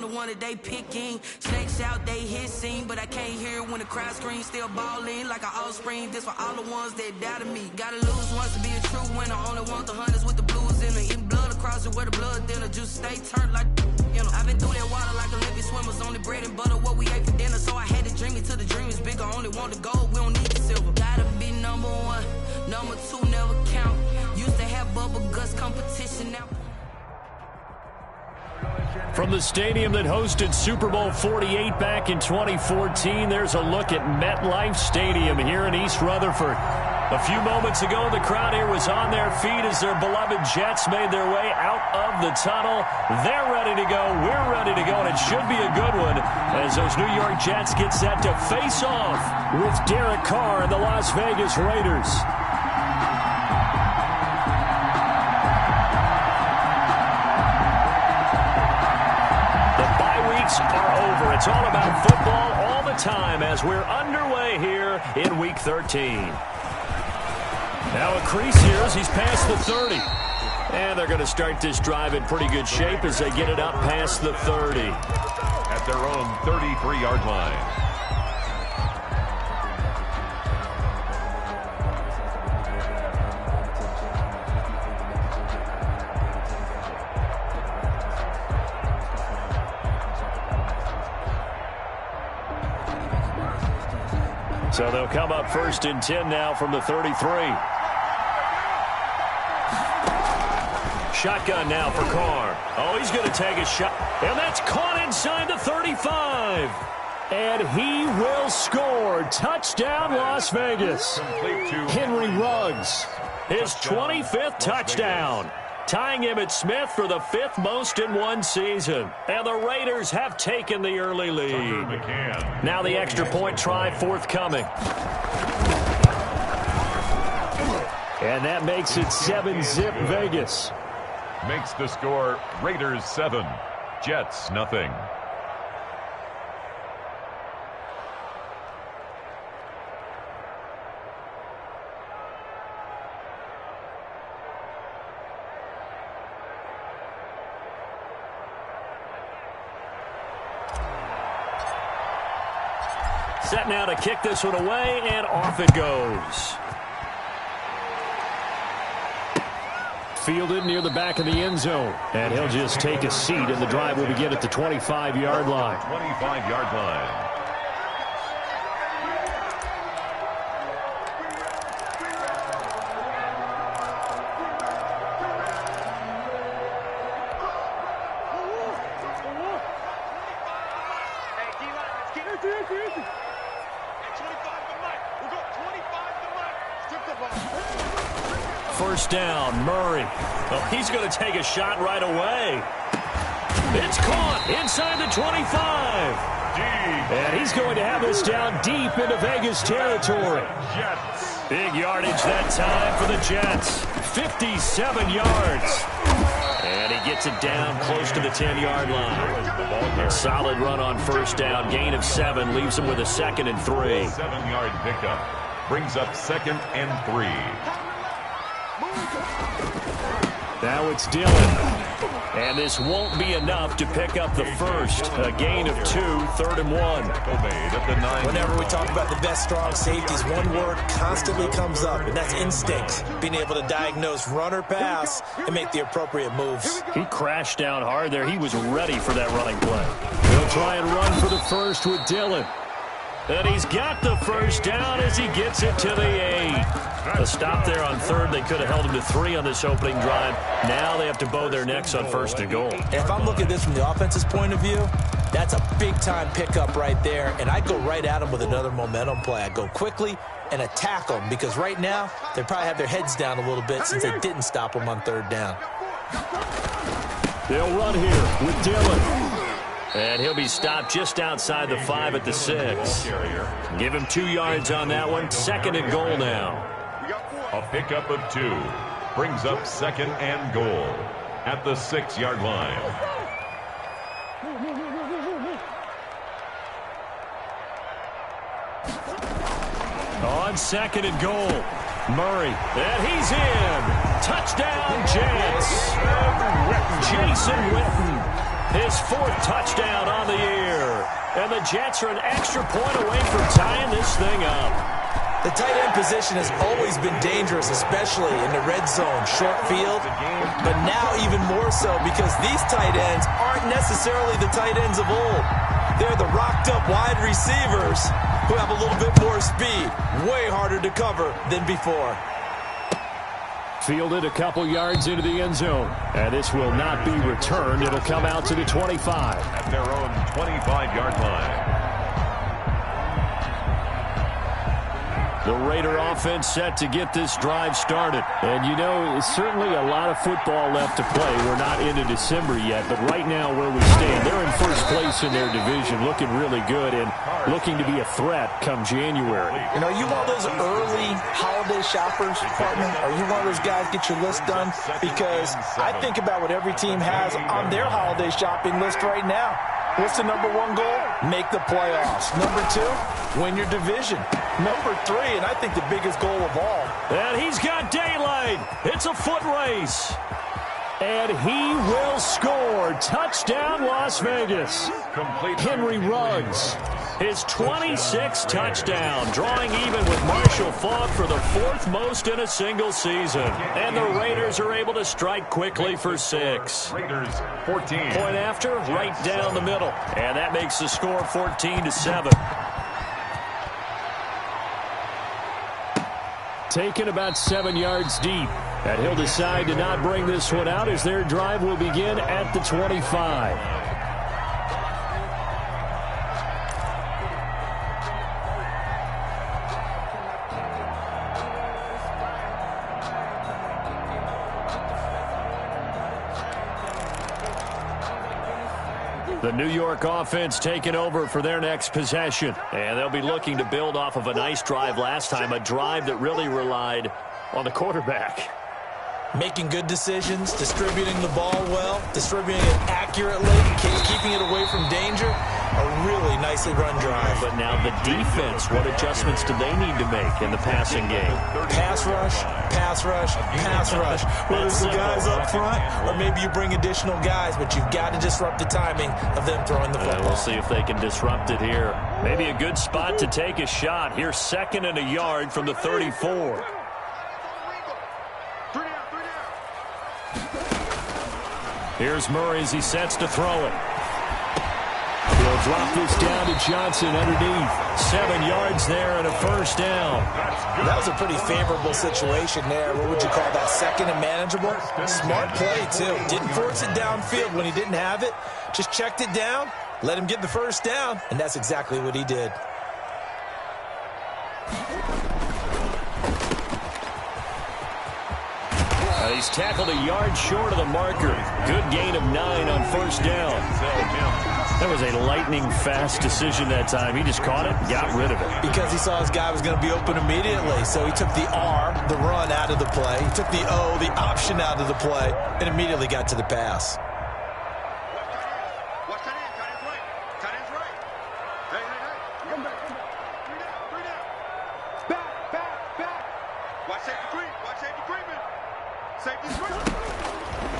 I'm the one that they picking. Snakes out, they hissing, but I can't hear when the crowd screams. Still balling like an offspring. This for all the ones that doubted me. Gotta lose once to be a true winner. Only want the hunters with the blues in it. Eating blood across it where the blood dinner. Juice stay turned like you know. I've been through that water like Olympic swimmers. Only bread and butter what we ate for dinner. So I had to dream it till the dream is bigger. Only want the gold, we don't need the silver. Gotta be number one. Number two never count. Used to have bubble guts competition now. From the stadium that hosted Super Bowl 48 back in 2014, there's a look at MetLife Stadium here in East Rutherford. A few moments ago, the crowd here was on their feet as their beloved Jets made their way out of the tunnel. They're ready to go. We're ready to go, and it should be a good one as those New York Jets get set to face off with Derek Carr and the Las Vegas Raiders. Are over. It's all about football all the time as we're underway here in Week 13. Now a crease here as he's past the 30. And they're going to start this drive in pretty good shape as they get it up past the 30. At their own 33-yard line. So they'll come up 1st and 10 now from the 33. Shotgun now for Carr. Oh, he's going to take a shot. And that's caught inside the 35. And he will score. Touchdown, Las Vegas. Henry Ruggs, his 25th touchdown. Tying Emmitt Smith for the 5th most in one season. And the Raiders have taken the early lead. Now the extra point try forthcoming. And that makes it 7-zip Vegas. Makes the score Raiders 7, Jets nothing. Set now to kick this one away, and off it goes. Fielded near the back of the end zone. And he'll just take a seat, and the drive will begin at the 25-yard line. 25-yard line. First down, Murray. Oh, he's going to take a shot right away. It's caught inside the 25. And he's going to have this down deep into Vegas territory. Big yardage that time for the Jets. 57 yards. And he gets it down close to the 10-yard line. A solid run on first down. Gain of 7 leaves him with a 2nd and 3. 7-yard pickup. Brings up 2nd and 3. Now it's Dillon. And this won't be enough to pick up the first. A gain of 2, 3rd and 1. Whenever we talk about the best strong safeties, one word constantly comes up, and that's instinct. Being able to diagnose run or pass and make the appropriate moves. He crashed down hard there. He was ready for that running play. He'll try and run for the first with Dillon. And he's got the first down as he gets it to the 8. A stop there on 3rd. They could have held him to 3 on this opening drive. Now they have to bow their necks on 1st and goal. If I'm looking at this from the offense's point of view, that's a big-time pickup right there. And I'd go right at him with another momentum play. I'd go quickly and attack them because right now they probably have their heads down a little bit since they didn't stop them on 3rd down. They'll run here with Dillon. And he'll be stopped just outside the 5 at the 6. Give him 2 yards on that one. 2nd and goal now. A pickup of 2. Brings up 2nd and goal at the 6-yard line. On 2nd and goal, Murray. And he's in. Touchdown, Jets. Jason Witten. His 4th touchdown on the year. And the Jets are an extra point away from tying this thing up. The tight end position has always been dangerous, especially in the red zone, short field. But now even more so because these tight ends aren't necessarily the tight ends of old. They're the rocked-up wide receivers who have a little bit more speed. Way harder to cover than before. Fielded a couple yards into the end zone. And this will not be returned. It'll come out to the 25. At their own 25-yard line. The Raider offense set to get this drive started. And, you know, certainly a lot of football left to play. We're not into December yet, but right now where we stand, they're in first place in their division, looking really good and looking to be a threat come January. You know, you one of those early holiday shoppers, partner? Are you one of those guys get your list done? Because I think about what every team has on their holiday shopping list right now. What's the number 1 goal? Make the playoffs. Number 2, win your division. Number 3, and I think the biggest goal of all. And he's got daylight. It's a foot race. And he will score. Touchdown, Las Vegas. Henry Ruggs, his 26th touchdown, drawing even with Marshall Faulk for the 4th most in a single season. And the Raiders are able to strike quickly for 6. Raiders 14. Point after, right down the middle. And that makes the score 14-7. Taken about 7 yards deep. And he'll decide to not bring this one out as their drive will begin at the 25. The New York offense taking over for their next possession. And they'll be looking to build off of a nice drive last time, a drive that really relied on the quarterback. Making good decisions, distributing the ball well, distributing it accurately, keeping it away from danger. A really nicely run drive. But now the defense, what adjustments do they need to make in the passing game? Pass rush, pass rush, pass rush. Whether it's the guys up front or maybe you bring additional guys, but you've got to disrupt the timing of them throwing the football. We'll see if they can disrupt it here. Maybe a good spot to take a shot. Here's 2nd and a yard from the 34. Here's Murray as he sets to throw it. He'll drop this down to Johnson underneath. 7 yards there and a first down. That was a pretty favorable situation there. What would you call that? 2nd and manageable? Smart play, too. Didn't force it downfield when he didn't have it. Just checked it down, let him get the first down, and that's exactly what he did. He's tackled a yard short of the marker. Good gain of 9 on first down. That was a lightning-fast decision that time. He just caught it and got rid of it. Because he saw his guy was going to be open immediately. So he took the R, the run, out of the play. He took the O, the option, out of the play, and immediately got to the pass.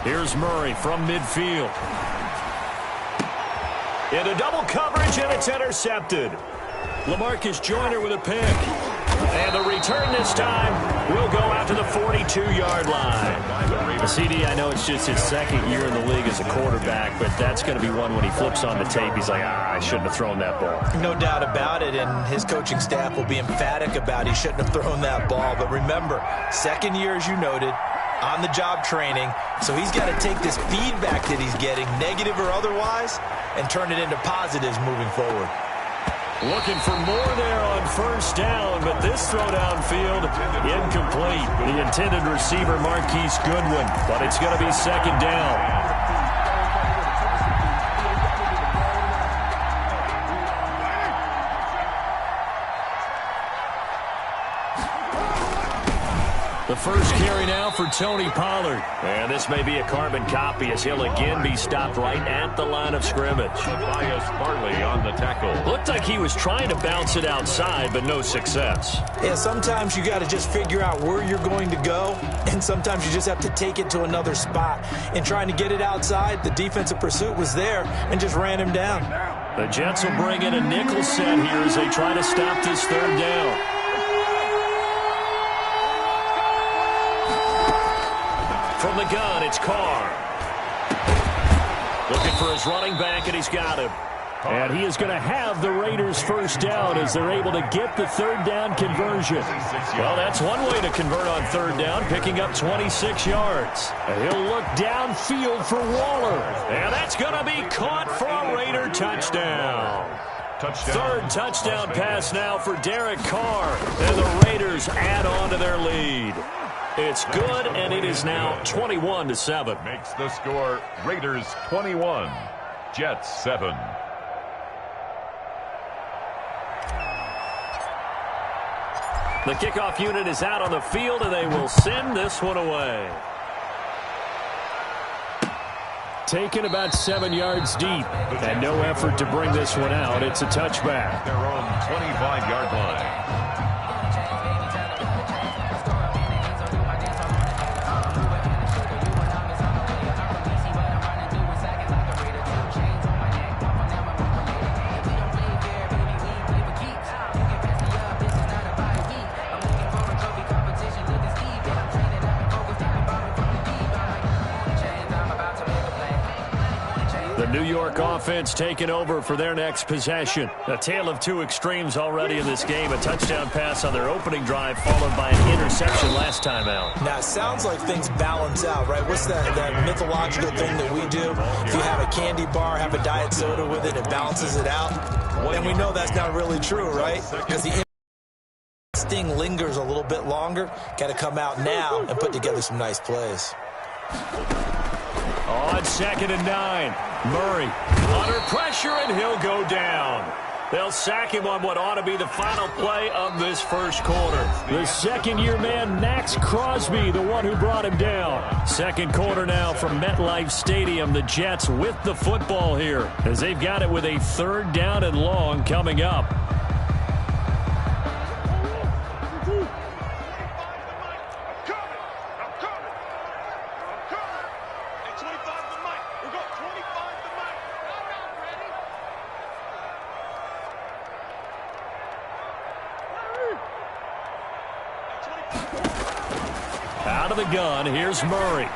Here's Murray from midfield. Into double coverage, and it's intercepted. LaMarcus Joyner with a pick. And the return this time will go out to the 42-yard line. The CD, I know it's just his 2nd year in the league as a quarterback, but that's going to be one when he flips on the tape. He's like, I shouldn't have thrown that ball. No doubt about it, and his coaching staff will be emphatic about he shouldn't have thrown that ball. But remember, 2nd year, as you noted, on-the-job training, so he's got to take this feedback that he's getting, negative or otherwise, and turn it into positives moving forward. Looking for more there on first down, but this throw downfield incomplete. The intended receiver, Marquise Goodwin, but it's going to be 2nd down. The first carry now for Tony Pollard. And this may be a carbon copy as he'll again be stopped right at the line of scrimmage. Tobias Farley on the tackle. Looked like he was trying to bounce it outside, but no success. Yeah, sometimes you got to just figure out where you're going to go, and sometimes you just have to take it to another spot. In trying to get it outside, the defensive pursuit was there and just ran him down. The Jets will bring in a nickel set here as they try to stop this third down. From the gun, it's Carr. Looking for his running back, and he's got him. And he is going to have the Raiders first down as they're able to get the third down conversion. Well, that's one way to convert on third down, picking up 26 yards. And he'll look downfield for Waller. And that's going to be caught for a Raider touchdown. Third touchdown pass now for Derek Carr. And the Raiders add on to their lead. It's good, and it is now 21-7. Makes the score Raiders 21, Jets 7. The kickoff unit is out on the field, and they will send this one away. Taken about 7 yards deep, and no effort to bring this one out. It's a touchback. Their own 25-yard line. New York offense taking over for their next possession. A tale of two extremes already in this game. A touchdown pass on their opening drive followed by an interception last time out. Now, it sounds like things balance out, right? What's that mythological thing that we do? If you have a candy bar, have a diet soda with it, it balances it out. And we know that's not really true, right? Because the sting lingers a little bit longer. Got to come out now and put together some nice plays. On 2nd and 9, Murray under pressure, and he'll go down. They'll sack him on what ought to be the final play of this first quarter. The second-year man, Max Crosby, the one who brought him down. Second quarter now from MetLife Stadium. The Jets with the football here as they've got it with a third down and long coming up. Out of the gun, here's Murray.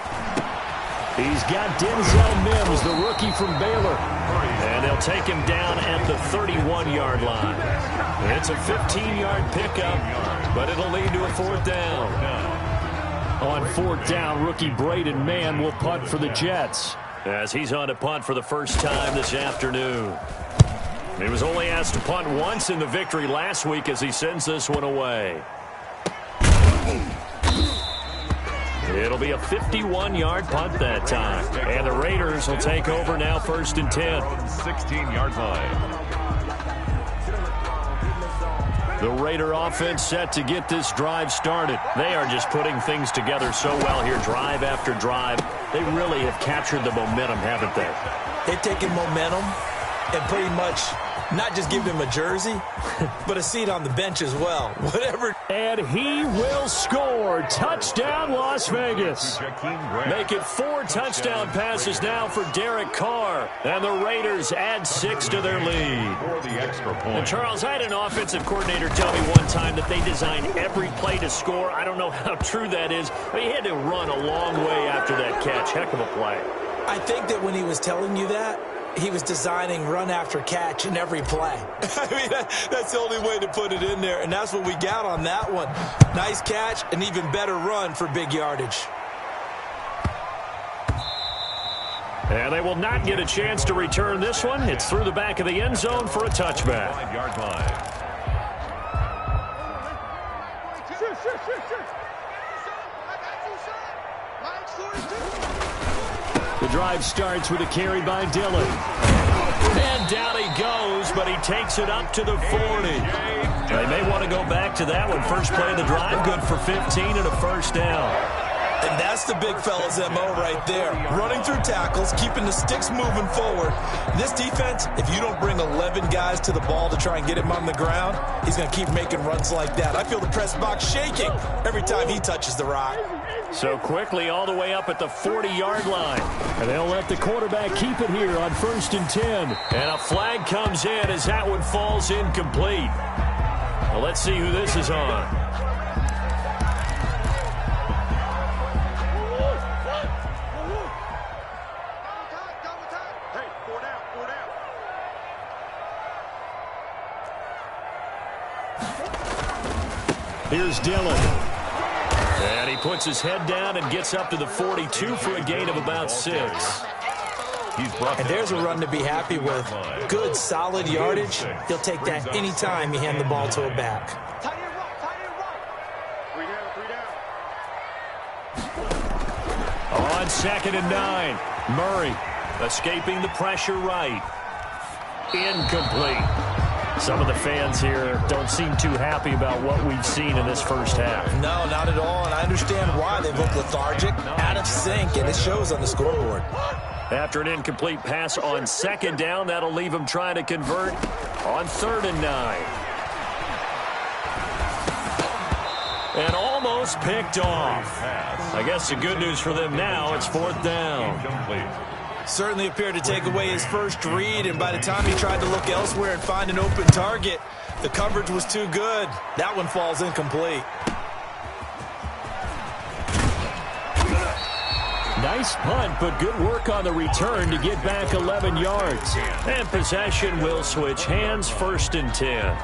He's got Denzel Mims, the rookie from Baylor. And they'll take him down at the 31-yard line. It's a 15-yard pickup, but it'll lead to a fourth down. On fourth down, rookie Braden Mann will punt for the Jets, as he's on to punt for the first time this afternoon. He was only asked to punt once in the victory last week as he sends this one away. It'll be a 51-yard punt that time. And the Raiders will take over now, 1st and 10. 16-yard line. The Raider offense set to get this drive started. They are just putting things together so well here, drive after drive. They really have captured the momentum, haven't they? They've taken momentum and pretty much not just give him a jersey, but a seat on the bench as well. Whatever. And he will score. Touchdown, Las Vegas. Make it 4 touchdown passes now for Derek Carr. And the Raiders add 6 to their lead. And Charles, I had an offensive coordinator tell me one time that they designed every play to score. I don't know how true that is, but he had to run a long way after that catch. Heck of a play. I think that when he was telling you that, he was designing run after catch in every play. I mean, that's the only way to put it in there, and that's what we got on that one. Nice catch, an even better run for big yardage. And they will not get a chance to return this one. It's through the back of the end zone for a touchback. 5-yard line. The drive starts with a carry by Dillon. And down he goes, but he takes it up to the 40. They may want to go back to that one. First play of the drive, good for 15 and a first down. And that's the big fella's MO right there. Running through tackles, keeping the sticks moving forward. This defense, if you don't bring 11 guys to the ball to try and get him on the ground, he's going to keep making runs like that. I feel the press box shaking every time he touches the rock. So quickly all the way up at the 40-yard line. And they'll let the quarterback keep it here on 1st and 10. And a flag comes in as that one falls incomplete. Well, let's see who this is on. Here's Dillon. And he puts his head down and gets up to the 42 for a gain of about 6. And there's a run to be happy with. Good, solid yardage. He'll take that any time you hand the ball to a back. On 2nd and 9, Murray escaping the pressure right. Incomplete. Some of the fans here don't seem too happy about what we've seen in this first half. No, not at all, and I understand why. They look lethargic, out of sync, and it shows on the scoreboard. After an incomplete pass on 2nd down, that'll leave him trying to convert on 3rd and 9. And almost picked off. I guess the good news for them now, it's 4th down. Certainly appeared to take away his first read, and by the time he tried to look elsewhere and find an open target, the coverage was too good. That one falls incomplete. Nice punt, but good work on the return to get back 11 yards. And possession will switch hands, 1st and 10.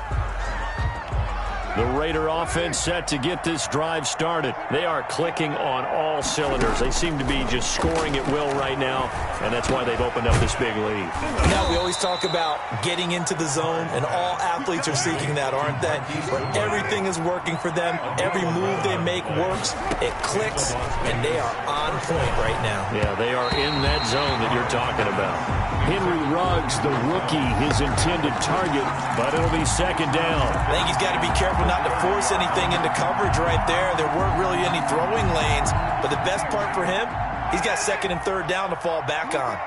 The Raider offense set to get this drive started. They are clicking on all cylinders. They seem to be just scoring at will right now, and that's why they've opened up this big lead. Now, we always talk about getting into the zone, and all athletes are seeking that, aren't they? Where everything is working for them, every move they make works, it clicks, and they are on point right now. Yeah, they are in that zone that you're talking about. Henry Ruggs, the rookie, his intended target, but it'll be 2nd down. I think he's got to be careful not to force anything into coverage right there. There weren't really any throwing lanes, but the best part for him, he's got 2nd and 3rd down to fall back on.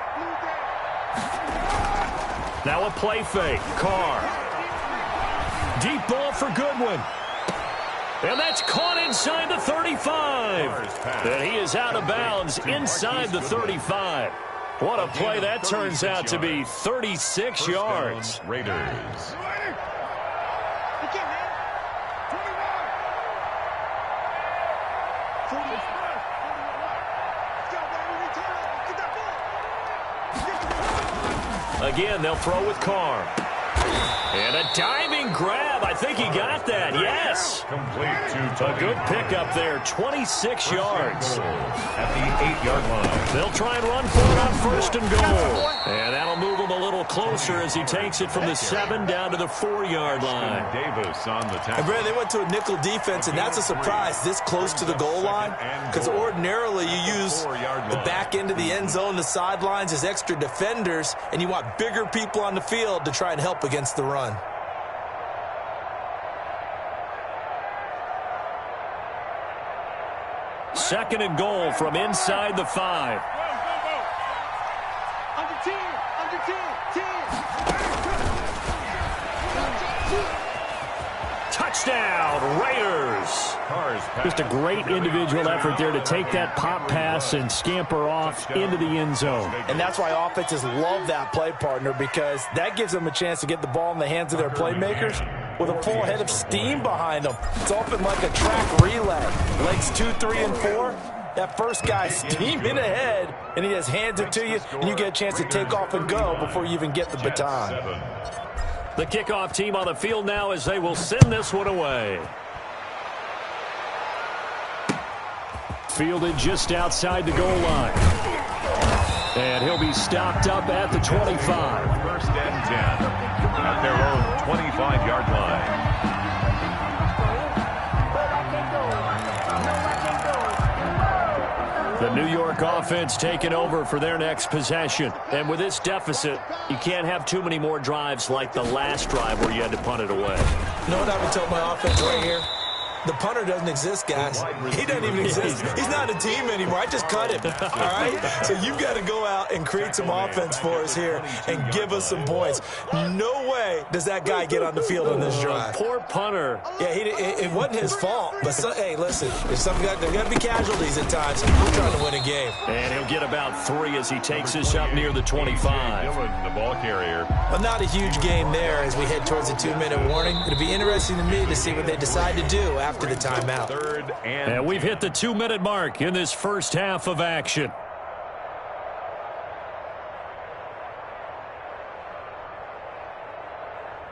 Now a play fake. Carr. Deep ball for Goodwin. And that's caught inside the 35. And he is out of bounds inside the 35. What a play that turns out to be. 36 yards. Raiders. Again, they'll throw with Carr. And a diving grab. I think he got that. Yes. Complete A good pickup there. 26 yards. At the 8-yard line. They'll try and run for it on 1st and goal. And that'll move him a little closer as he takes it from the 7 down to the 4-yard line. Davis on the tackle. And Brad, they went to a nickel defense, and that's a surprise this close to the goal line, because ordinarily you use the back end of the end zone, the sidelines as extra defenders, and you want bigger people on the field to try and help against the run. Second and goal from inside the 5. Touchdown, Raiders. Just a great individual effort there to take that pop pass and scamper off into the end zone. And that's why offenses love that play partner, because that gives them a chance to get the ball in the hands of their playmakers with a full head of steam behind them. It's often like a track relay. Legs 2, 3, and 4. That first guy steaming ahead, and he just hands it to you, and you get a chance to take off and go before you even get the baton. The kickoff team on the field now as they will send this one away. Fielded just outside the goal line. And he'll be stopped up at the 25. 1st and 10 at their own 25-yard line. The New York offense taking over for their next possession. And with this deficit, you can't have too many more drives like the last drive where you had to punt it away. You know what I would tell my offense right here? The punter doesn't exist, guys. He doesn't even exist. He's not a team anymore. I just cut him, all right? So you've got to go out and create some offense for us here and give us some points. No way does that guy get on the field on this drive. Poor punter. Yeah, it wasn't his fault. But, hey, listen, there's got to be casualties at times. We're trying to win a game. And he'll get about 3 as he takes this up near the 25. The ball carrier. Well, not a huge game there as we head towards the 2-minute warning. It'll be interesting to me to see what they decide to do after the timeout. And we've hit the 2-minute mark in this first half of action.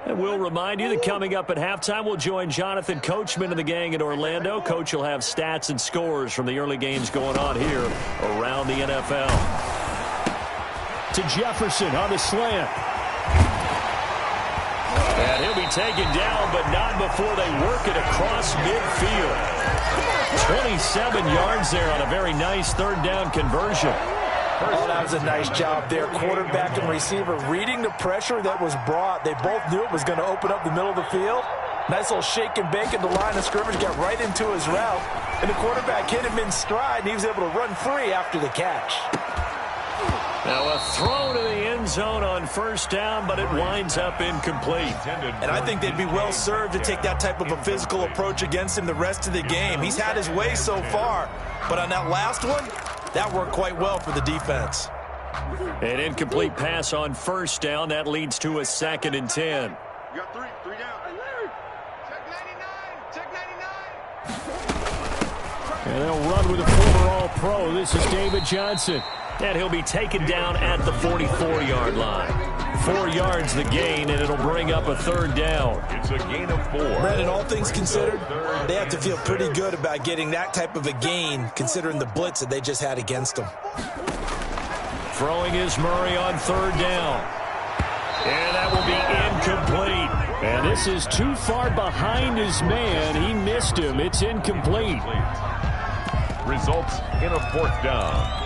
And we'll remind you that coming up at halftime, we'll join Jonathan Coachman and the gang in Orlando. Coach will have stats and scores from the early games going on here around the NFL. To Jefferson on the slant. And he'll be taken down, but not before they work it across midfield. 27 yards there on a very nice third down conversion. Oh, that was a nice job there. Quarterback and receiver reading the pressure that was brought. They both knew it was going to open up the middle of the field. Nice little shake and bake at the line of scrimmage, got right into his route. And the quarterback hit him in stride, and he was able to run free after the catch. Now a throw to the end zone on first down, but it winds up incomplete. And I think they'd be well served to take that type of a physical approach against him the rest of the game. He's had his way so far, but on that last one, that worked quite well for the defense. An incomplete pass on first down. That leads to a 2nd and 10. You got 3 down. Hey, Larry. Check 99. And they'll run with a former All-Pro. This is David Johnson. And he'll be taken down at the 44-yard line. 4 yards the gain, and it'll bring up a 3rd down. It's a gain of 4. Brandon, all things considered, they have to feel pretty good about getting that type of a gain, considering the blitz that they just had against them. Throwing is Murray on 3rd down. And that will be incomplete. And this is too far behind his man. He missed him. It's incomplete. Results in a 4th down.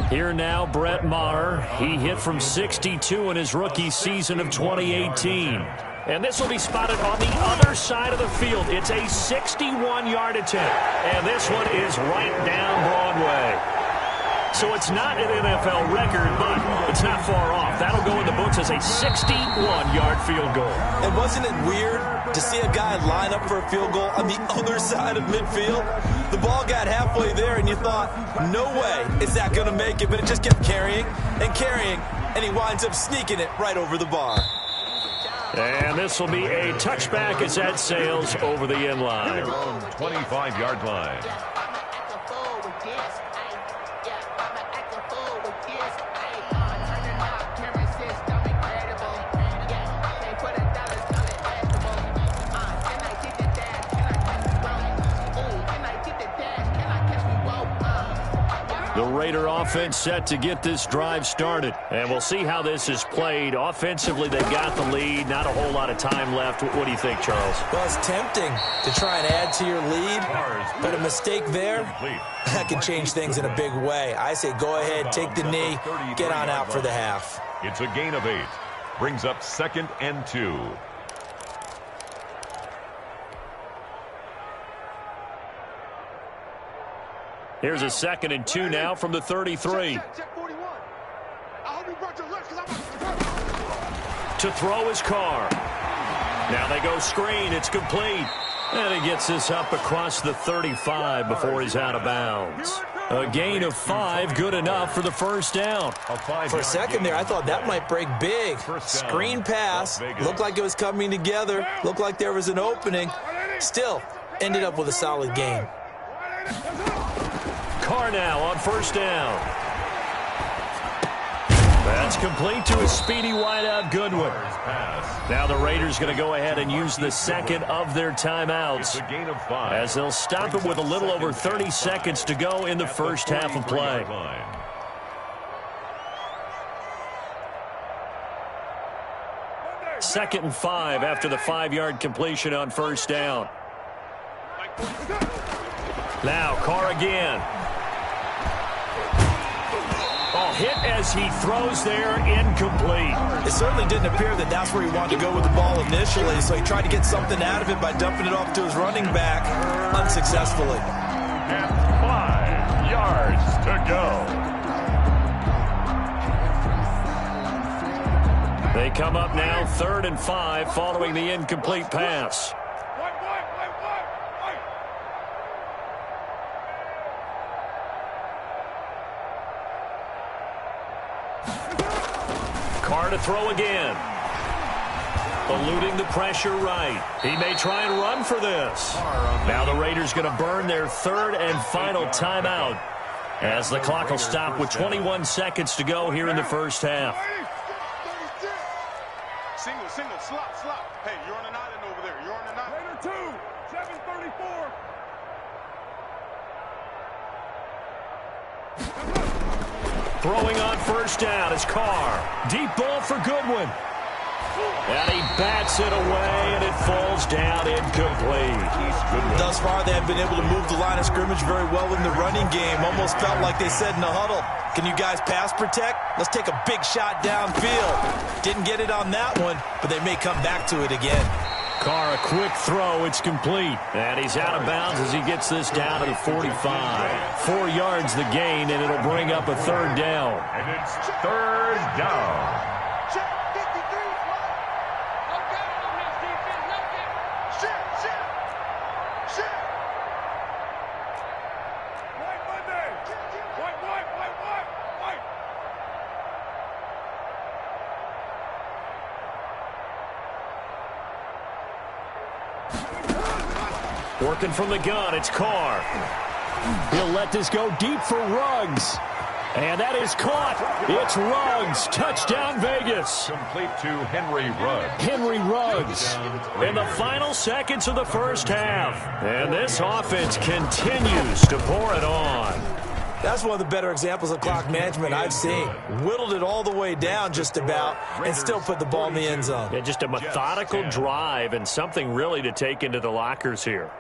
Here now, Brett Maher. He hit from 62 in his rookie season of 2018. And this will be spotted on the other side of the field. It's a 61-yard attempt. And this one is right down Broadway. So it's not an NFL record, but it's not far off. That'll go in the books as a 61-yard field goal. And wasn't it weird to see a guy line up for a field goal on the other side of midfield? The ball got halfway there, and you thought, no way is that going to make it. But it just kept carrying and carrying, and he winds up sneaking it right over the bar. And this will be a touchback as that sails over the end line. 25-yard line. The Raider offense set to get this drive started. And we'll see how this is played. Offensively, they've got the lead. Not a whole lot of time left. What do you think, Charles? Well, it's tempting to try and add to your lead, but a mistake there, that can change things in a big way. I say go ahead, take the knee, get on out for the half. It's a gain of 8. Brings up 2nd and 2. Here's a 2nd and 2 now from the 33. Check 41. I hope you brought your lunch because To throw his car. Now they go screen. It's complete. And he gets this up across the 35 before he's out of bounds. A gain of 5, good enough for the first down. For a second there, I thought that might break big. Screen pass, looked like it was coming together, looked like there was an opening. Still, ended up with a solid gain. Carr now on first down. That's complete to a speedy wideout Goodwin. Now the Raiders going to go ahead and use the second of their timeouts as they'll stop it with a little over 30 seconds to go in the first half of play. 2nd and 5 after the 5-yard completion on first down. Now Carr again. hit as he throws there, incomplete. It certainly didn't appear that that's where he wanted to go with the ball initially, so he tried to get something out of it by dumping it off to his running back unsuccessfully. And 5 yards to go. They come up now 3rd and 5 following the incomplete pass. Carr to throw again. Eluding the pressure right. He may try and run for this. Now the Raiders going to burn their 3rd and final timeout as the clock will stop with 21 seconds to go here in the first half. Single, slot. Hey, you're on an island over there. You're on an island. Raider 2, 734. Throwing on first down is Carr. Deep ball for Goodwin. And he bats it away, and it falls down incomplete. Thus far, they have been able to move the line of scrimmage very well in the running game. Almost felt like they said in the huddle, can you guys pass protect? Let's take a big shot downfield. Didn't get it on that one, but they may come back to it again. Carr, a quick throw. It's complete. And he's out of bounds as he gets this down to the 45. 4 yards the gain, and it'll bring up a 3rd down. And it's 3rd down. Working from the gun, it's Carr. He'll let this go deep for Ruggs. And that is caught. It's Ruggs. Touchdown, Vegas. Complete to Henry Ruggs. Henry Ruggs in the final seconds of the first half. And this offense continues to pour it on. That's one of the better examples of clock management I've seen. Whittled it all the way down just about and still put the ball in the end zone. Yeah, just a methodical drive and something really to take into the lockers here.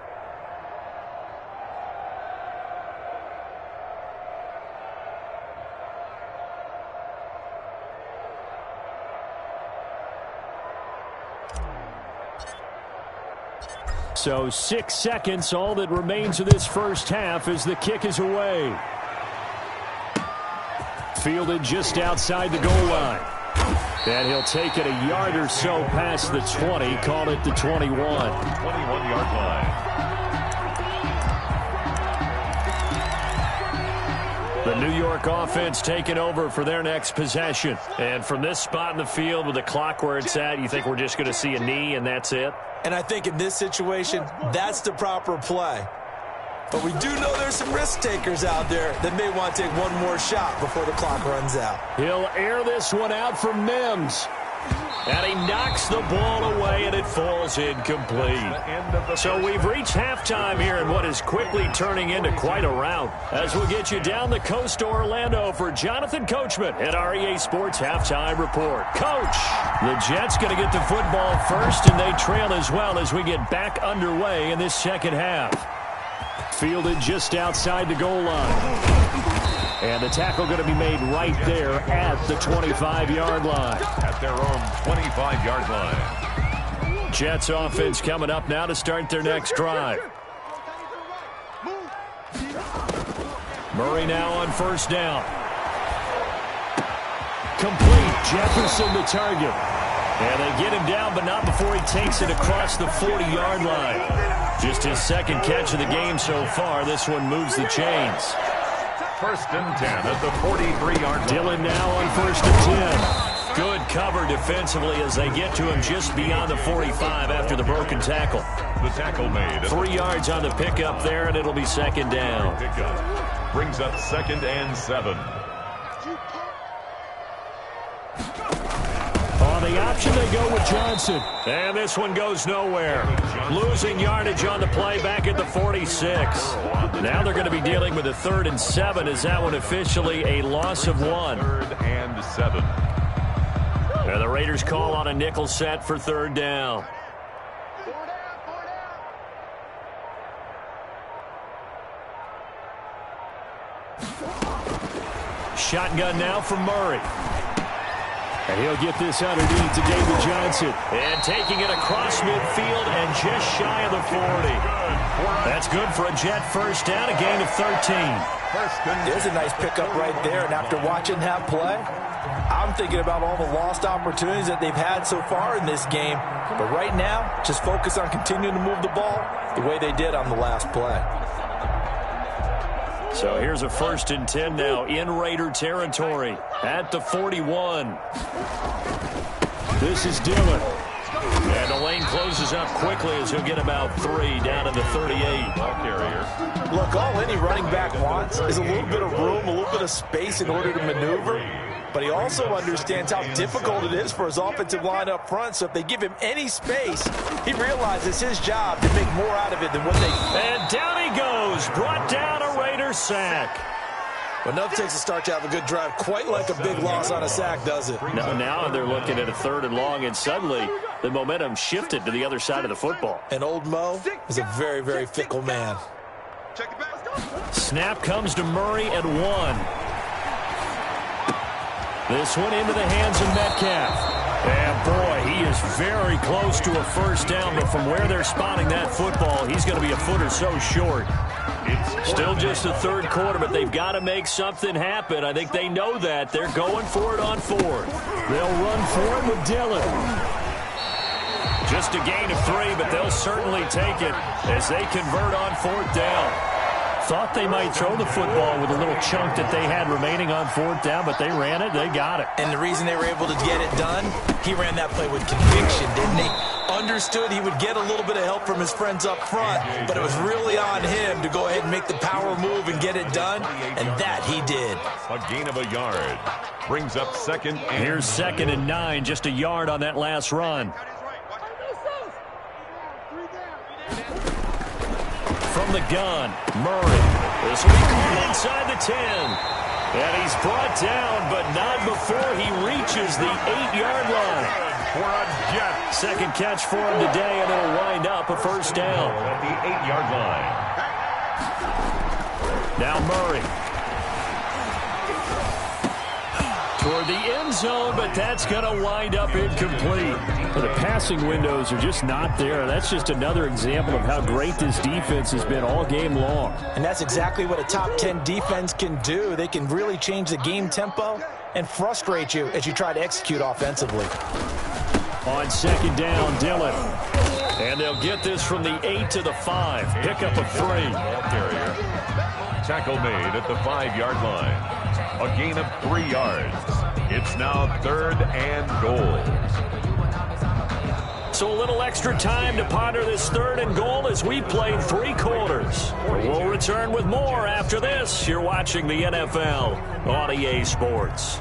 So 6 seconds, all that remains of this first half as the kick is away. Fielded just outside the goal line. And he'll take it a yard or so past the 20, call it the 21. 21-yard line. The New York offense taking over for their next possession. And from this spot in the field with the clock where it's at, you think we're just going to see a knee and that's it? And I think in this situation, that's the proper play. But we do know there's some risk takers out there that may want to take one more shot before the clock runs out. He'll air this one out for Mims. And he knocks the ball away, and it falls incomplete. So we've reached halftime here in what is quickly turning into quite a rout. As we'll get you down the coast to Orlando for Jonathan Coachman at REA Sports Halftime Report. Coach, the Jets going to get the football first, and they trail as well as we get back underway in this second half. Fielded just outside the goal line. And the tackle going to be made right there at the 25-yard line. At their own 25-yard line. Jets offense coming up now to start their next drive. Murray now on first down. Complete. Jefferson the target. And they get him down, but not before he takes it across the 40-yard line. Just his second catch of the game so far. This one moves the chains. 1st and 10 at the 43-yard line. Dillon now on 1st and 10. Good cover defensively as they get to him just beyond the 45 after the broken tackle. The tackle made. 3 yards on the pickup there, and it'll be second down. Pickup brings up 2nd and 7. On the option, they go with Johnson. And this one goes nowhere. Losing yardage on the play back at the 46. Now they're going to be dealing with a 3rd and 7. Is that one officially a loss of 1? 3rd and 7. And the Raiders call on a nickel set for 3rd down. shotgun now from Murray. And he'll get this underneath to David Johnson. And taking it across midfield and just shy of the 40. That's good for a Jet first down, a gain of 13. There's a nice pickup right there, and after watching that play, I'm thinking about all the lost opportunities that they've had so far in this game. But right now, just focus on continuing to move the ball the way they did on the last play. So here's a 1st and 10 now in Raider territory at the 41. This is Dillon. And the lane closes up quickly as he'll get about 3 down to the 38. Ball carrier. Look, all any running back wants is a little bit of room, a little bit of space in order to maneuver. But he also understands how difficult it is for his offensive line up front. So if they give him any space, he realizes his job to make more out of it than what they... And down he goes. Brought down a Raider sack. Well, nothing takes a start to have a good drive quite like a big loss on a sack, does it? No, now they're looking at a 3rd and long, and suddenly the momentum shifted to the other side of the football. And old Mo is a very, very fickle man. Snap comes to Murray at 1. This one into the hands of Metcalf. And, boy, he is very close to a first down, but from where they're spotting that football, he's going to be a foot or so short. Still just the 3rd quarter, but they've got to make something happen. I think they know that. They're going for it on 4th. They'll run for it with Dillon. Just a gain of 3, but they'll certainly take it as they convert on 4th down. Thought they might throw the football with a little chunk that they had remaining on 4th down, but they ran it. They got it. And the reason they were able to get it done, he ran that play with conviction, didn't he? Understood he would get a little bit of help from his friends up front, but it was really on him to go ahead and make the power move and get it done, and that he did. A gain of a yard. Brings up 2nd and... Here's 2nd and 9, just a yard on that last run. From the gun, Murray. This will be caught inside the 10. And he's brought down, but not before he reaches the 8-yard line. For a Jet. 2nd catch for him today, and it'll wind up a first down. At the 8-yard line. Now Murray. Toward the end zone, but that's going to wind up incomplete. The passing windows are just not there. That's just another example of how great this defense has been all game long. And that's exactly what a top 10 defense can do. They can really change the game tempo and frustrate you as you try to execute offensively. On 2nd down, Dillon. And they'll get this from the 8 to the 5. Pick up a 3. Ball carrier. Tackle made at the 5-yard line. A gain of 3 yards. It's now 3rd and goal. So a little extra time to ponder this 3rd and goal as we played 3 quarters. We'll return with more after this. You're watching the NFL on EA Sports.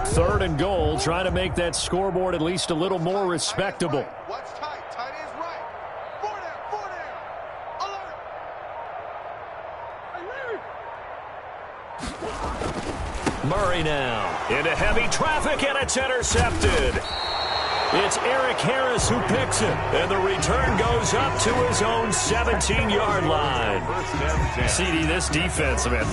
Third and goal, trying to make that scoreboard at least a little more respectable. What's tight? Tight is right. 4 down. Alert. Murray now into heavy traffic, and it's intercepted. It's Eric Harris who picks it, and the return goes up to his own 17-yard line. CD, this defense, man,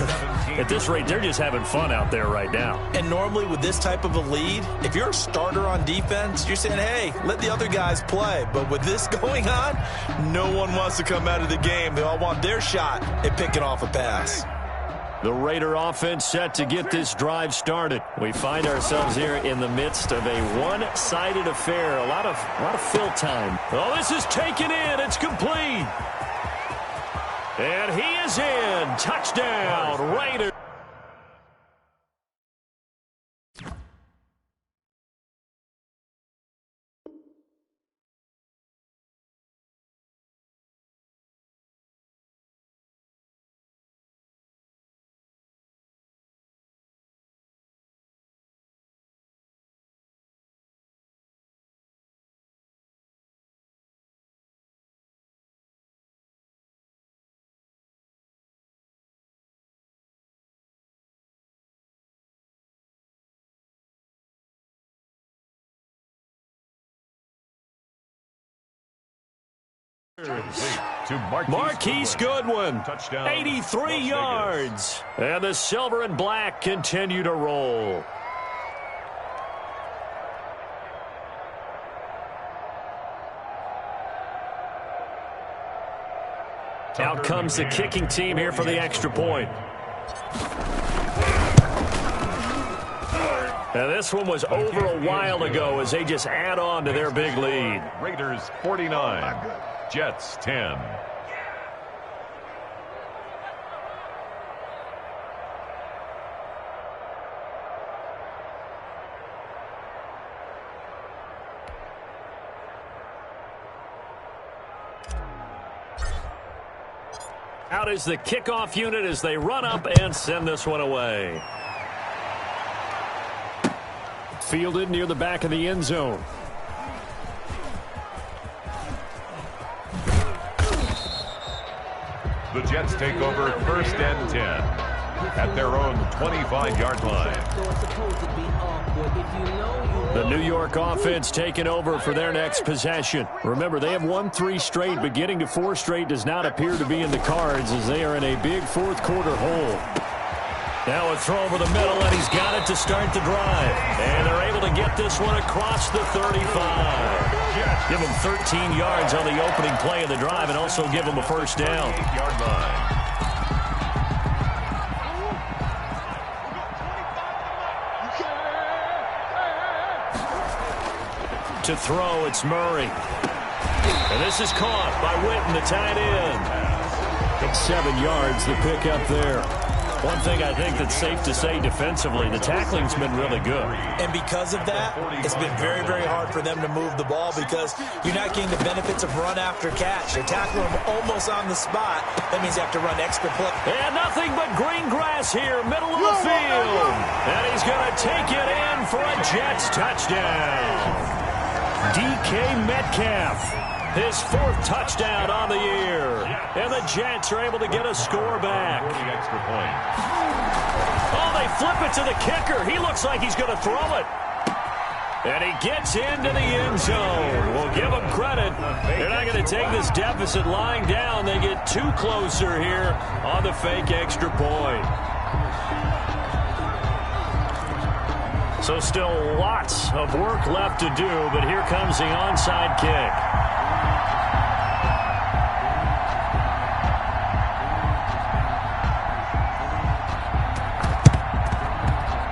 at this rate, they're just having fun out there right now. And normally with this type of a lead, if you're a starter on defense, you're saying, hey, let the other guys play. But with this going on, no one wants to come out of the game. They all want their shot at picking off a pass. The Raider offense set to get this drive started. We find ourselves here in the midst of a one-sided affair. A lot of fill time. Oh, this is taken in. It's complete. And he is in. Touchdown, Raiders. To Marquise Goodwin, Touchdown, 83 yards. And the silver and black continue to roll. Out comes the kicking team here for the extra point. Now this one was over a while ago as they just add on to their big lead. Raiders 49, Jets 10. Out is the kickoff unit as they run up and send this one away. Fielded near the back of the end zone. The Jets take over 1st and 10 at their own 25-yard line. The New York offense taking over for their next possession. Remember, they have won 3 straight, but getting to 4 straight does not appear to be in the cards as they are in a big fourth-quarter hole. Now a throw over the middle, and he's got it to start the drive. And they're able to get this one across the 35. Give him 13 yards on the opening play of the drive and also give him a first down. 8-yard line. To throw, it's Murray. And this is caught by Witten, the tight end. 7 yards, the pick up there. One thing I think that's safe to say defensively, the tackling's been really good. And because of that, it's been very, very hard for them to move the ball because you're not getting the benefits of run after catch. They're tackling them almost on the spot. That means you have to run extra play. And nothing but green grass here, middle of the field. And he's going to take it in for a Jets touchdown. DK Metcalf, his 4th touchdown on the year. And the Jets are able to get a score back. Extra point. Oh, they flip it to the kicker. He looks like he's going to throw it. And he gets into the end zone. We'll give him credit. They're not going to take this deficit lying down. They get 2 closer here on the fake extra point. So still lots of work left to do, but here comes the onside kick.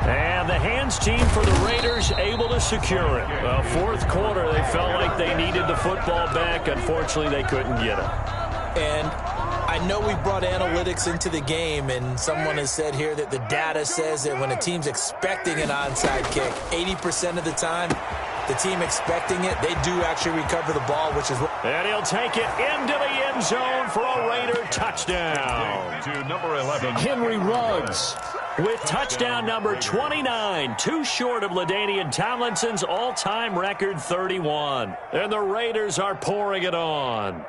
And the hands team for the Raiders able to secure it. Well, 4th quarter, they felt like they needed the football back. Unfortunately, they couldn't get it. And I know we brought analytics into the game, and someone has said here that the data says that when a team's expecting an onside kick, 80% of the time, the team expecting it, they do actually recover the ball, which is what... And he'll take it into the end zone for a Raider touchdown. To number 11, Henry Ruggs with touchdown number 29, 2 short of LaDainian Tomlinson's all-time record 31. And the Raiders are pouring it on.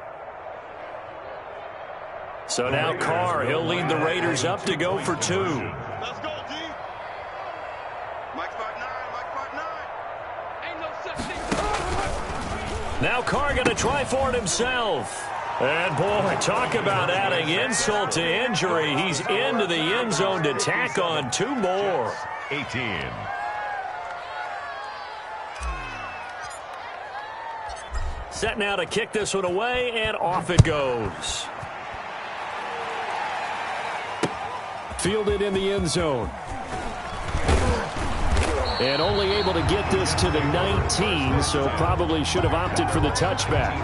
So now Carr, he'll lead the Raiders up to go for 2. Let's go, D. Mike's part 9. Mike's part 9. Ain't no such thing. Now Carr going to try for it himself. And, boy, talk about adding insult to injury. He's into the end zone to tack on 2 more. 18. Set now to kick this one away, and off it goes. Fielded in the end zone. And only able to get this to the 19, so probably should have opted for the touchback.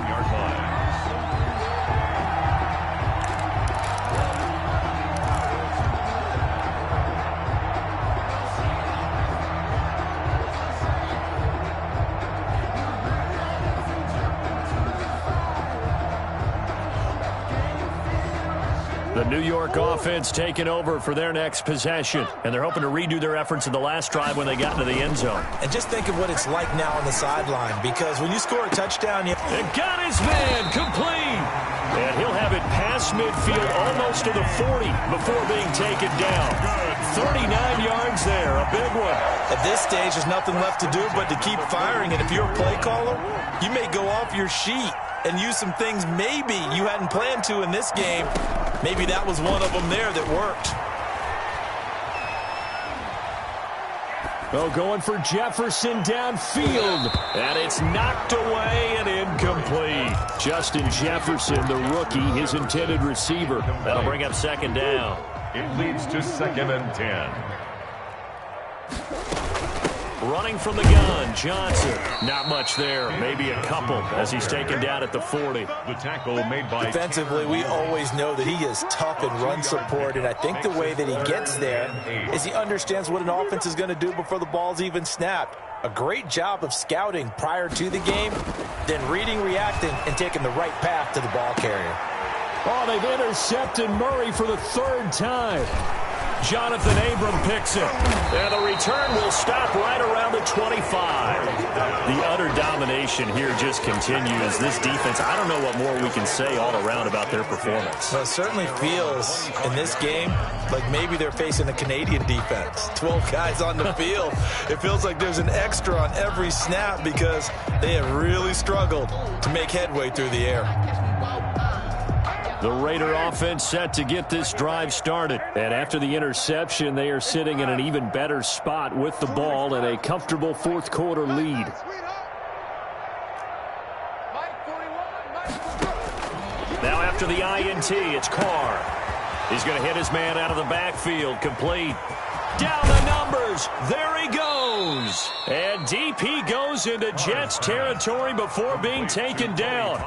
The New York offense taking over for their next possession. And they're hoping to redo their efforts in the last drive when they got into the end zone. And just think of what it's like now on the sideline, because when you score a touchdown... And got his man complete. And he'll have it pass across midfield, almost to the 40 before being taken down. 39 yards there, a big one. At this stage, there's nothing left to do but to keep firing. And if you're a play caller, you may go off your sheet and use some things maybe you hadn't planned to in this game. Maybe that was one of them there that worked. Oh, going for Jefferson downfield. And it's knocked away and incomplete. Justin Jefferson, the rookie, his intended receiver. That'll bring up second down. It leads to 2nd and 10. Running from the gun, Johnson. Not much there, maybe a couple as he's taken down at the 40. The tackle made by... Defensively, we always know that he is tough in run support, and I think the way that he gets there is he understands what an offense is going to do before the ball's even snapped. A great job of scouting prior to the game, then reading, reacting, and taking the right path to the ball carrier. Oh, they've intercepted Murray for the third time. Jonathan Abram picks it. And the return will stop right around the 25. The utter domination here just continues. This defense, I don't know what more we can say all around about their performance. Well, it certainly feels in this game like maybe they're facing a Canadian defense. 12 guys on the field. It feels like there's an extra on every snap because they have really struggled to make headway through the air. The Raider offense set to get this drive started. And after the interception, they are sitting in an even better spot with the ball and a comfortable fourth quarter lead. Now after the INT, it's Carr. He's going to hit his man out of the backfield. Complete. Down the numbers. There he goes. And DP goes into Jets territory before being taken down.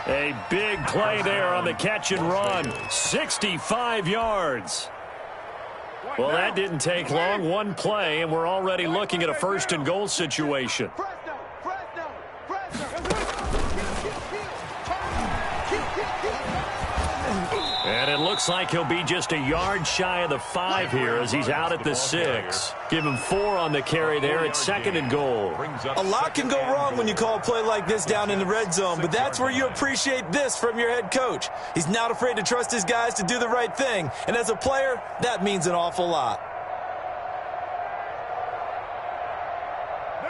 A big play there on the catch and run. 65 yards. Well, that didn't take long. One play, and we're already looking at a first and goal situation. And it looks like he'll be just a yard shy of the 5 here as he's out at the 6. Give him 4 on the carry there. It's second and goal. A lot can go wrong when you call a play like this down in the red zone, but that's where you appreciate this from your head coach. He's not afraid to trust his guys to do the right thing, and as a player, that means an awful lot.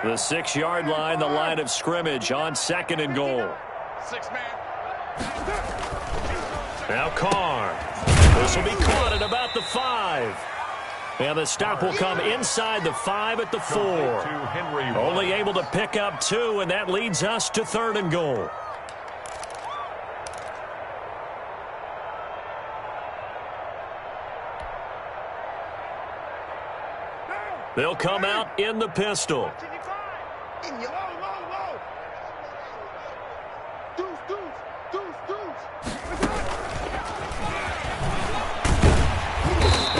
The 6-yard line, the line of scrimmage on second and goal. 6-man. Now Carr. This will be caught at about the 5. And the stop will come inside the 5 at the 4. Only able to pick up 2, and that leads us to third and goal. They'll come out in the pistol.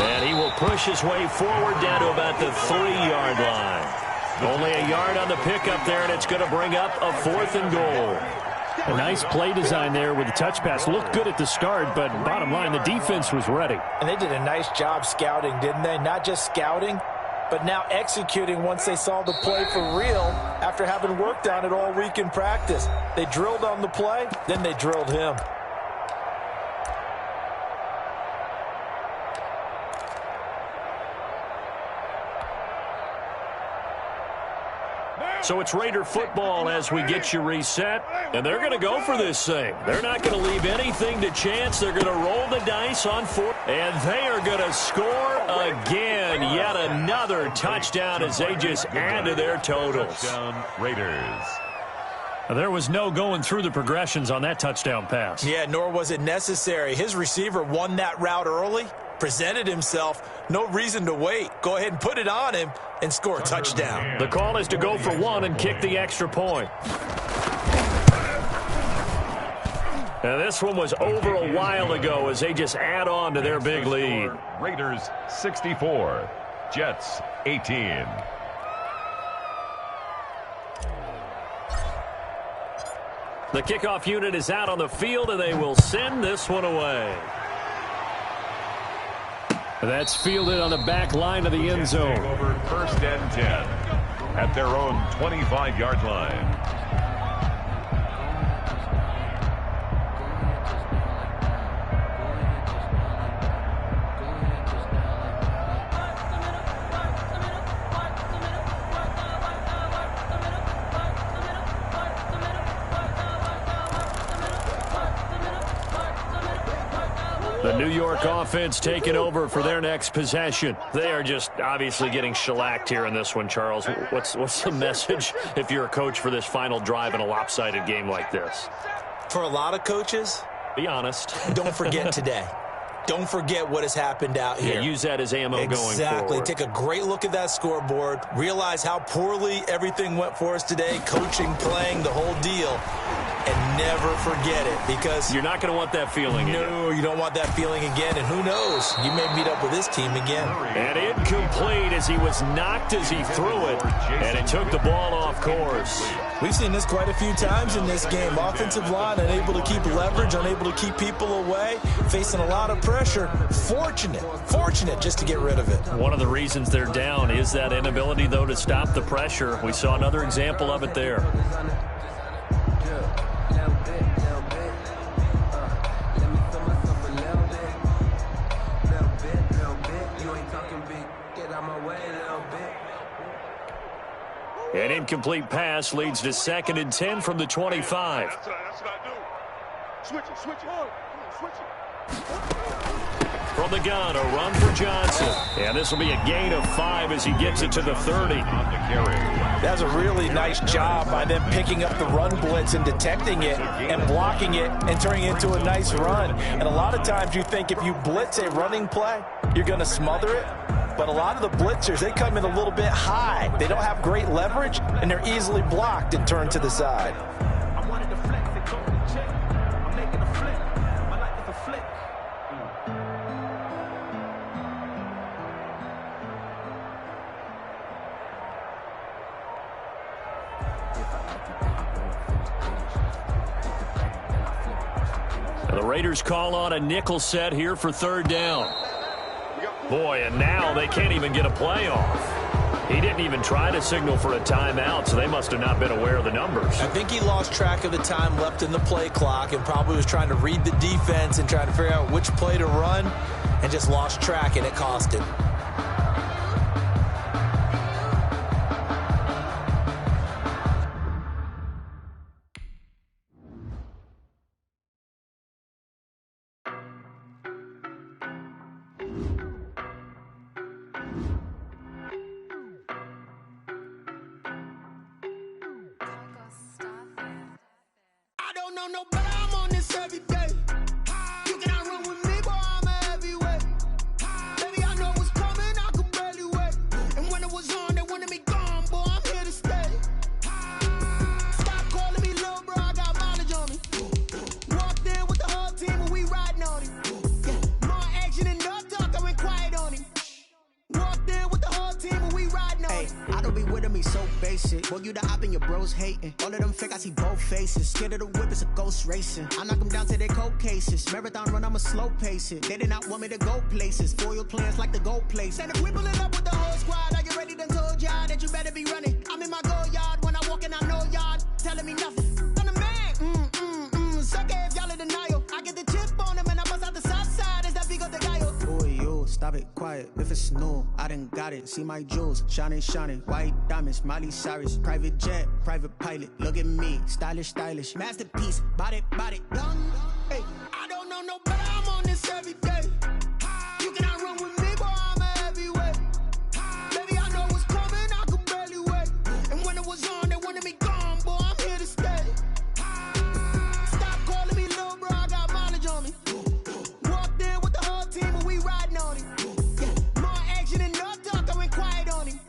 And he will push his way forward down to about the 3-yard line. Only a yard on the pickup there, and it's going to bring up a fourth and goal. A nice play design there with the touch pass. Looked good at the start, but bottom line, the defense was ready. And they did a nice job scouting, didn't they? Not just scouting, but now executing once they saw the play for real after having worked on it all week in practice. They drilled on the play, then they drilled him. So it's Raider football as we get you reset, and they're going to go for this thing. They're not going to leave anything to chance. They're going to roll the dice on 4, and they are going to score again. Yet another touchdown as they just add to their totals. Raiders. There was no going through the progressions on that touchdown pass. Yeah, nor was it necessary. His receiver won that route early, presented himself. No reason to wait. Go ahead and put it on him and score a touchdown. The call is to go for 1 and kick the extra point. And this one was over a while ago as they just add on to their big lead. Raiders 64, Jets 18. The kickoff unit is out on the field, and they will send this one away. That's fielded on the back line of the end zone. Over first and 10 at their own 25-yard line. The New York offense taking over for their next possession. They are just obviously getting shellacked here in this one, Charles. What's the message if you're a coach for this final drive in a lopsided game like this? For a lot of coaches, be honest. Don't forget today. Don't forget what has happened out here. Yeah, use that as ammo going forward. Exactly. Take a great look at that scoreboard. Realize how poorly everything went for us today. Coaching, playing, the whole deal. And never forget it, because you're not going to want that feeling again. No, you don't want that feeling again. And who knows? You may meet up with this team again. And incomplete as he was knocked as he threw it. And it took the ball off course. We've seen this quite a few times in this game. Offensive line unable to keep leverage, unable to keep people away, facing a lot of pressure. Fortunate just to get rid of it. One of the reasons they're down is that inability, though, to stop the pressure. We saw another example of it there. An incomplete pass leads to 2nd and 10 from the 25. That's what I do. Switch it. From the gun, a run for Johnson. And this will be a gain of 5 as he gets it to the 30. That's a really nice job by them picking up the run blitz and detecting it and blocking it and turning it into a nice run. And a lot of times you think if you blitz a running play, you're going to smother it. But a lot of the blitzers, they come in a little bit high. They don't have great leverage, and they're easily blocked and turned to the side. And the Raiders call on a nickel set here for 3rd down. Boy, and now they can't even get a play off. He didn't even try to signal for a timeout, so they must have not been aware of the numbers. I think he lost track of the time left in the play clock and probably was trying to read the defense and trying to figure out which play to run and just lost track, and it cost him. No, but I'm on this every day. You cannot run with me, boy, I'm a heavyweight. Baby, I know what's coming, I could barely wait. And when it was on, they wanted me gone, boy, I'm here to stay. Stop calling me little bro, I got mileage on me. Walked in with the whole team and we riding on him. Yeah, more action and no talk, I went quiet on him. Walked in with the whole team and we riding on him. I don't be with him, he's so basic. Boy, you the op and your bros hating. All of them fake, I see both faces. Scared of the whip, it's a ghost racing. I knock them down to their cold cases. Marathon run, I'ma slow pace it. They did not want me to go places. Foil plans like the gold place. And if we pulling up with the whole squad, I get ready to told y'all that you better be running. I'm in my go yard when I walk in, I know y'all telling me nothing. I'm the man, suck it if y'all in denial. I get the chip on them and I bust out the south side. Is that big of the guy? Boy, yo, stop it, quiet. If it's new, I done got it. See my jewels, shining, white diamonds, Miley Cyrus, private jet, private pilot. Look at me, stylish, masterpiece, body, young. Hey, I don't know no better, I'm on this every day. You cannot run with me, boy, I'm a heavyweight. Baby, I know what's coming, I could barely wait. And when it was on, they wanted me gone, boy, I'm here to stay. Stop calling me little bro, I got mileage on me. Walked in with the whole team and we riding on him. Yeah, more action and no talk, I went quiet on him.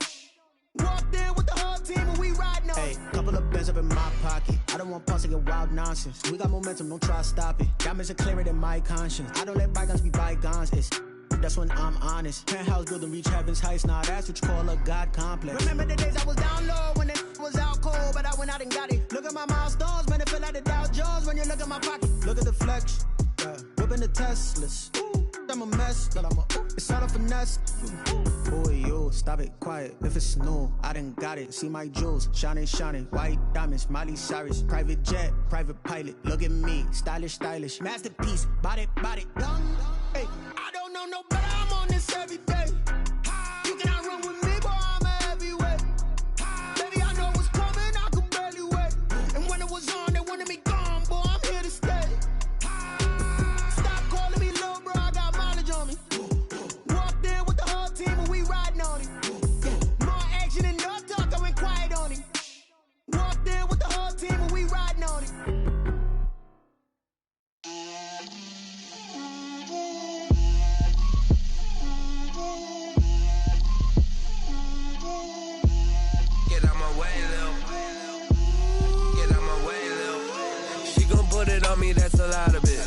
Walked in with the whole team and we riding on him. Hey, couple of bins up in my pocket. I don't want pause to get wild nonsense. We got momentum, don't try to stop it. Diamonds are clearer than my conscience. I don't let bygones be bygones. That's when I'm honest. Penthouse building, reach heaven's heights. Now that's what you call a God complex. Remember the days I was down low when it was out cold, but I went out and got it. Look at my milestones, man, it feel like the Dow Jones when you look at my pocket. Look at the flex, whipping the Teslas. I'm a mess, but it's all a finesse. Boy, yo, stop it, quiet. If it's new, I done got it. See my jewels, shining, white diamonds, Miley Cyrus, private jet, private pilot. Look at me, stylish, masterpiece, body, young. Hey, I don't know no better, I'm on this every day. You cannot run with me, boy, I'm a heavyweight. Baby, I know what's coming, I could barely wait. And when it was on, they wanted me gone, boy, I'm here to stay. Stop calling me little bro, on me, that's a lot of it.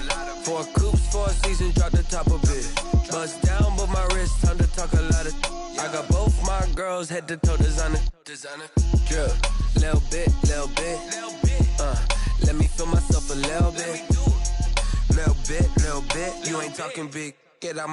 4 coops, 4 seasons, drop the top of it. Bust down, but my wrist, time to talk a lot of. I got both my girls head to toe designer. Drip, little bit. Let me feel myself a little bit. Little bit. You ain't talking big. Get out my